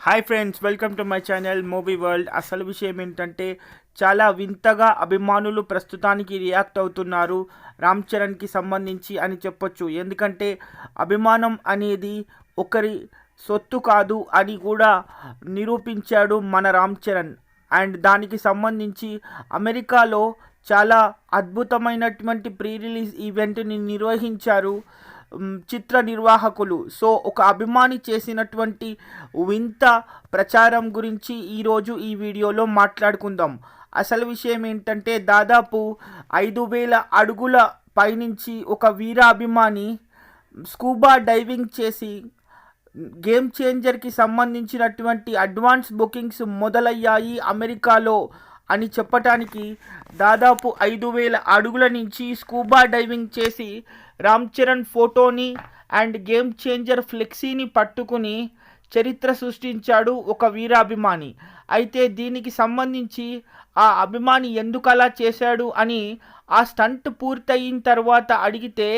Hi friends, welcome to my channel movie world. అసలు విషయం ఏంటంటే చాలా వింతగా అభిమానులు ప్రస్తుతానికి రియాక్ట్ అవుతున్నారు రామ్ చరణ్కి సంబంధించి అని చెప్పొచ్చు. ఎందుకంటే అభిమానం అనేది ఒకరి సొత్తు కాదు అని కూడా నిరూపించాడు మన రామ్ చరణ్. అండ్ దానికి సంబంధించి అమెరికాలో చాలా అద్భుతమైనటువంటి ప్రీ రిలీజ్ ఈవెంట్ని నిర్వహించారు చిత్ర నిర్వాహకులు. సో ఒక అభిమాని చేసినటువంటి వింత ప్రచారం గురించి ఈరోజు ఈ వీడియోలో మాట్లాడుకుందాం. అసలు విషయం ఏంటంటే దాదాపు 5,000 అడుగుల పైనుంచి ఒక వీర అభిమాని స్కూబా డైవింగ్ చేసి గేమ్ చేంజర్కి సంబంధించినటువంటి అడ్వాన్స్ బుకింగ్స్ మొదలయ్యాయి అమెరికాలో అని చెప్పటానికి దాదాపు 5,000 అడుగుల నుంచి స్కూబా డైవింగ్ చేసి రామ్ చరణ్ ఫోటోని అండ్ గేమ్ చేంజర్ ఫ్లెక్సీని పట్టుకుని చరిత్ర సృష్టించాడు ఒక వీరాభిమాని. అయితే దీనికి సంబంధించి ఆ అభిమాని ఎందుకు అలా చేశాడు అని ఆ స్టంట్ పూర్తయిన తర్వాత అడిగితే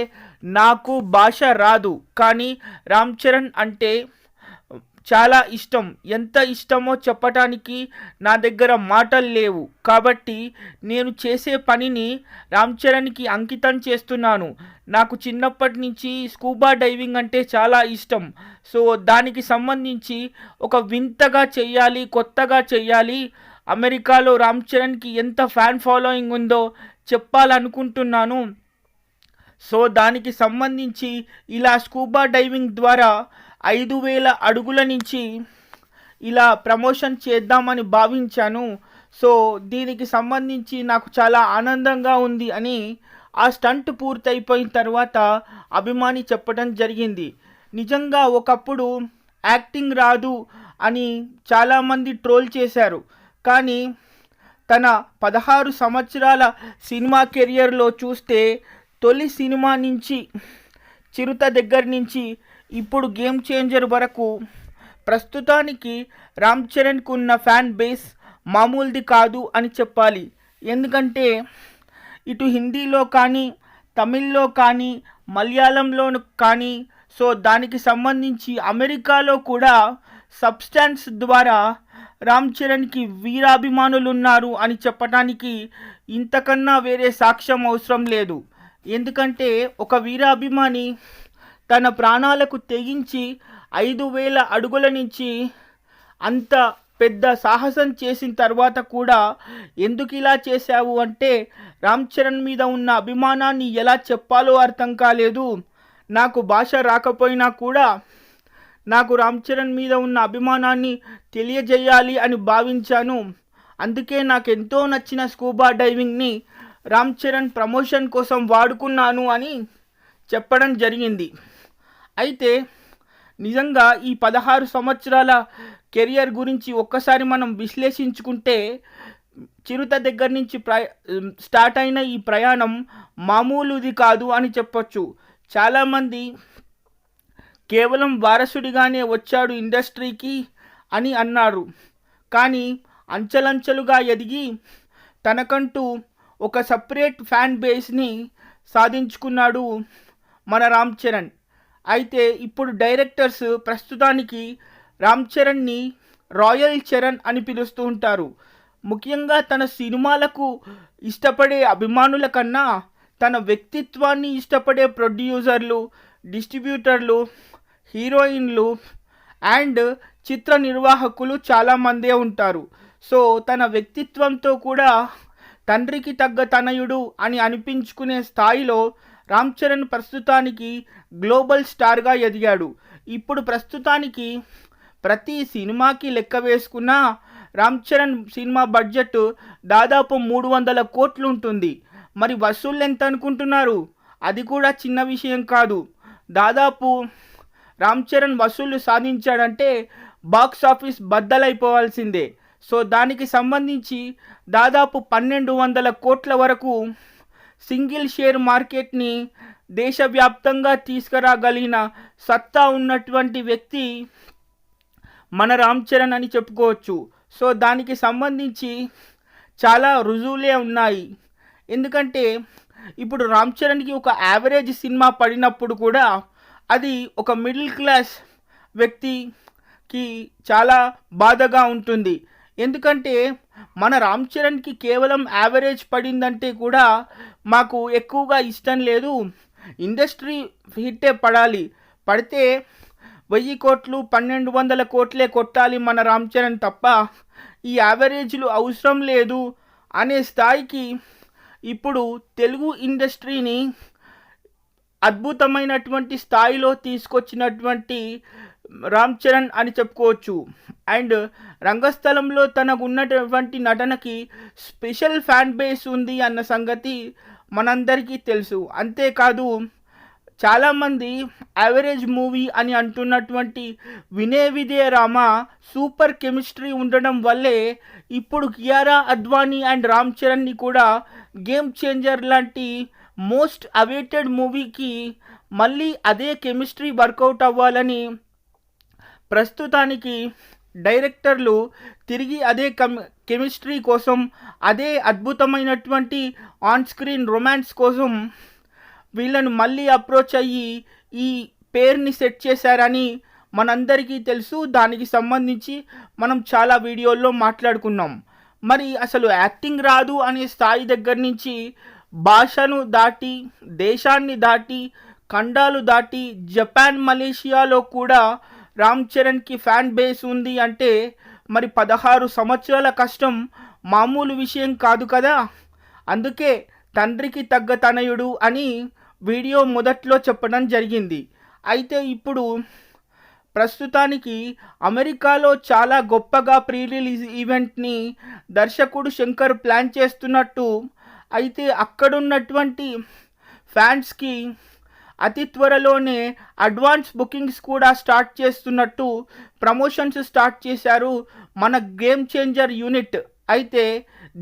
నాకు భాష రాదు, కానీ రామ్ చరణ్ అంటే చాలా ఇష్టం. ఎంత ఇష్టమో చెప్పటానికి నా దగ్గర మాటలు లేవు. కాబట్టి నేను చేసే పనిని రామ్ చరణ్కి అంకితం చేస్తున్నాను. నాకు చిన్నప్పటి నుంచి స్కూబా డైవింగ్ అంటే చాలా ఇష్టం. సో దానికి సంబంధించి ఒక వింతగా చెయ్యాలి, కొత్తగా చెయ్యాలి. అమెరికాలో రామ్ చరణ్కి ఎంత ఫ్యాన్ ఫాలోయింగ్ ఉందో చెప్పాలనుకుంటున్నాను. సో దానికి సంబంధించి ఇలా స్కూబా డైవింగ్ ద్వారా 5,000 అడుగుల నుంచి ఇలా ప్రమోషన్ చేద్దామని భావించాను. సో దీనికి సంబంధించి నాకు చాలా ఆనందంగా ఉంది అని ఆ స్టంట్ పూర్తయిపోయిన తర్వాత అభిమాని చెప్పడం జరిగింది. నిజంగా ఒకప్పుడు యాక్టింగ్ రాదు అని చాలామంది ట్రోల్ చేశారు. కానీ తన 16 సంవత్సరాల సినిమా కెరియర్లో చూస్తే తొలి సినిమా నుంచి చిరుత దగ్గర నుంచి ఇప్పుడు గేమ్ చేంజర్ వరకు ప్రస్తుతానికి రామ్ చరణ్కు ఉన్న ఫ్యాన్ బేస్ మామూలుది కాదు అని చెప్పాలి. ఎందుకంటే ఇటు హిందీలో కానీ, తమిళ్లో కానీ, మలయాళంలో కానీ, సో దానికి సంబంధించి అమెరికాలో కూడా సబ్స్టాన్స్ ద్వారా రామ్ చరణ్కి వీరాభిమానులు ఉన్నారు అని చెప్పడానికి ఇంతకన్నా వేరే సాక్ష్యం అవసరం లేదు. ఎందుకంటే ఒక వీరాభిమాని తన ప్రాణాలకు తెగించి 5,000 అడుగుల నుంచి అంత పెద్ద సాహసం చేసిన తర్వాత కూడా ఎందుకు ఇలా చేశావు అంటే రామ్ చరణ్ మీద ఉన్న అభిమానాన్ని ఎలా చెప్పాలో అర్థం కాలేదు. నాకు భాష రాకపోయినా కూడా నాకు రామ్ చరణ్ మీద ఉన్న అభిమానాన్ని తెలియజేయాలి అని భావించాను. అందుకే నాకు ఎంతో నచ్చిన స్కూబా డైవింగ్ని రామ్ చరణ్ ప్రమోషన్ కోసం వాడుకున్నాను అని చెప్పడం జరిగింది. అయితే నిజంగా ఈ 16 సంవత్సరాల కెరియర్ గురించి ఒక్కసారి మనం విశ్లేషించుకుంటే చిరుత దగ్గర నుంచి స్టార్ట్ అయిన ఈ ప్రయాణం మామూలుది కాదు అని చెప్పొచ్చు. చాలామంది కేవలం వారసుడిగానే వచ్చాడు ఇండస్ట్రీకి అని అన్నారు. కానీ అంచెలంచెలుగా ఎదిగి తనకంటూ ఒక సపరేట్ ఫ్యాన్ బేస్ని సాధించుకున్నాడు మన రామ్ చరణ్. అయితే ఇప్పుడు డైరెక్టర్స్ ప్రస్తుతానికి రామ్ చరణ్ని రాయల్ చరణ్ అని పిలుస్తూ ఉంటారు. ముఖ్యంగా తన సినిమాలకు ఇష్టపడే అభిమానుల కన్నా తన వ్యక్తిత్వాన్ని ఇష్టపడే ప్రొడ్యూసర్లు, డిస్ట్రిబ్యూటర్లు, హీరోయిన్లు అండ్ చిత్ర నిర్వాహకులు చాలామందే ఉంటారు. సో తన వ్యక్తిత్వంతో కూడా తండ్రికి తగ్గ తనయుడు అని అనిపించుకునే స్థాయిలో రామ్ చరణ్ ప్రస్తుతానికి గ్లోబల్ స్టార్గా ఎదిగాడు. ఇప్పుడు ప్రస్తుతానికి ప్రతి సినిమాకి లెక్క వేసుకున్న రామ్ చరణ్ సినిమా బడ్జెట్ దాదాపు 300 కోట్లు ఉంటుంది. మరి వసూళ్ళు ఎంత అనుకుంటున్నారు? అది కూడా చిన్న విషయం కాదు. దాదాపు రామ్ చరణ్ వసూళ్లు సాధించాడంటే బాక్స్ ఆఫీస్ బద్దలైపోవాల్సిందే. సో దానికి సంబంధించి దాదాపు 1,200 కోట్ల వరకు సింగిల్ షేర్ మార్కెట్ని దేశవ్యాప్తంగా తీసుకురాగలిగిన సత్తా ఉన్నటువంటి వ్యక్తి మన రామ్ చరణ్ అని చెప్పుకోవచ్చు. సో దానికి సంబంధించి చాలా రుజువులే ఉన్నాయి. ఎందుకంటే ఇప్పుడు రామ్ చరణ్కి ఒక యావరేజ్ సినిమా పడినప్పుడు కూడా అది ఒక మిడిల్ క్లాస్ వ్యక్తి కి చాలా బాధగా ఉంటుంది. ఎందుకంటే మన రామ్ చరణ్కి కేవలం యావరేజ్ పడిందంటే కూడా మాకు ఎక్కువగా ఇష్టం లేదు. ఇండస్ట్రీ హిట్టే పడాలి, పడితే 1000 కోట్లు 1200 కోట్లే కొట్టాలి మన రామ్ చరణ్ తప్ప ఈ యావరేజ్లు అవసరం లేదు అనే స్థాయికి ఇప్పుడు తెలుగు ఇండస్ట్రీని అద్భుతమైనటువంటి స్థాయిలో తీసుకొచ్చినటువంటి రామ్ చరణ్ అని చెప్పుకోవచ్చు. అండ్ రంగస్థలంలో తనకు ఉన్నటువంటి నటనకి స్పెషల్ ఫ్యాన్ బేస్ ఉంది అన్న సంగతి మనందరికీ తెలుసు. అంతేకాదు చాలామంది యావరేజ్ మూవీ అని అంటున్నటువంటి వినయ విధేయ రామ సూపర్ కెమిస్ట్రీ ఉండడం వల్లే ఇప్పుడు కియారా అద్వానీ అండ్ రామ్ చరణ్ని కూడా గేమ్ చేంజర్ లాంటి మోస్ట్ అవైటెడ్ మూవీకి మళ్ళీ అదే కెమిస్ట్రీ వర్కౌట్ అవ్వాలని ప్రస్తుతానికి డైరెక్టర్లు తిరిగి అదే కెమిస్ట్రీ కోసం, అదే అద్భుతమైనటువంటి ఆన్ స్క్రీన్ రొమాన్స్ కోసం వీళ్ళను మళ్ళీ అప్రోచ్ అయ్యి ఈ పేరుని సెట్ చేశారని మనందరికీ తెలుసు. దానికి సంబంధించి మనం చాలా వీడియోల్లో మాట్లాడుకున్నాం. మరి అసలు యాక్టింగ్ రాదు అనే స్థాయి దగ్గర నుంచి భాషను దాటి, దేశాన్ని దాటి, ఖండాలు దాటి, జపాన్ మలేషియాలో కూడా రామ్ చరణ్కి ఫ్యాన్ బేస్ ఉంది అంటే మరి 16 సంవత్సరాల కష్టం మామూలు విషయం కాదు కదా. అందుకే తండ్రికి తగ్గ తనయుడు అని వీడియో మొదట్లో చెప్పడం జరిగింది. అయితే ఇప్పుడు ప్రస్తుతానికి అమెరికాలో చాలా గొప్పగా ప్రీ రిలీజ్ ఈవెంట్ని దర్శకుడు శంకర్ ప్లాన్ చేస్తున్నట్టు, అయితే అక్కడున్నటువంటి ఫ్యాన్స్కి అతి త్వరలోనే అడ్వాన్స్ బుకింగ్స్ కూడా స్టార్ట్ చేస్తున్నట్టు ప్రమోషన్స్ స్టార్ట్ చేశారు మన గేమ్ చేంజర్ యూనిట్. అయితే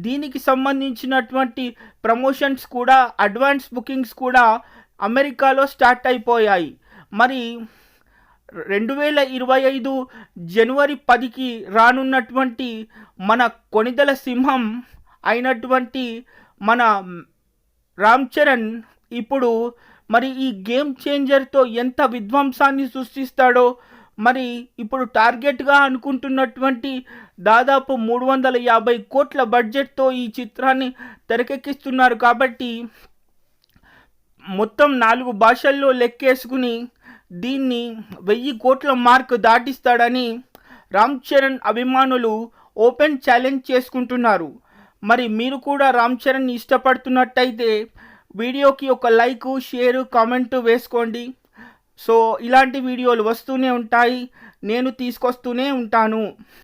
దీనికి సంబంధించినటువంటి ప్రమోషన్స్ కూడా, అడ్వాన్స్ బుకింగ్స్ కూడా అమెరికాలో స్టార్ట్ అయిపోయాయి. మరి 2025 జనవరి 10కి రానున్నటువంటి మన కొణిదెల సింహం అయినటువంటి మన రామ్ చరణ్ ఇప్పుడు మరి ఈ గేమ్ చేంజర్తో ఎంత విధ్వంసాన్ని సృష్టిస్తాడో, మరి ఇప్పుడు టార్గెట్గా అనుకుంటున్నటువంటి దాదాపు 350 కోట్ల బడ్జెట్తో ఈ చిత్రాన్ని తెరకెక్కిస్తున్నారు. కాబట్టి మొత్తం 4 భాషల్లో లెక్కేసుకుని దీన్ని 1000 కోట్ల మార్క్ దాటిస్తాడని రామ్ చరణ్ అభిమానులు ఓపెన్ ఛాలెంజ్ చేసుకుంటున్నారు. మరి మీరు కూడా రామ్ చరణ్ ఇష్టపడుతున్నట్టయితే వీడియోకి ఒక లైక్, షేర్, కామెంట్ వేసుకోండి. సో ఇలాంటి వీడియోలు వస్తూనే ఉంటాయి, నేను తీసుకొస్తూనే ఉంటాను.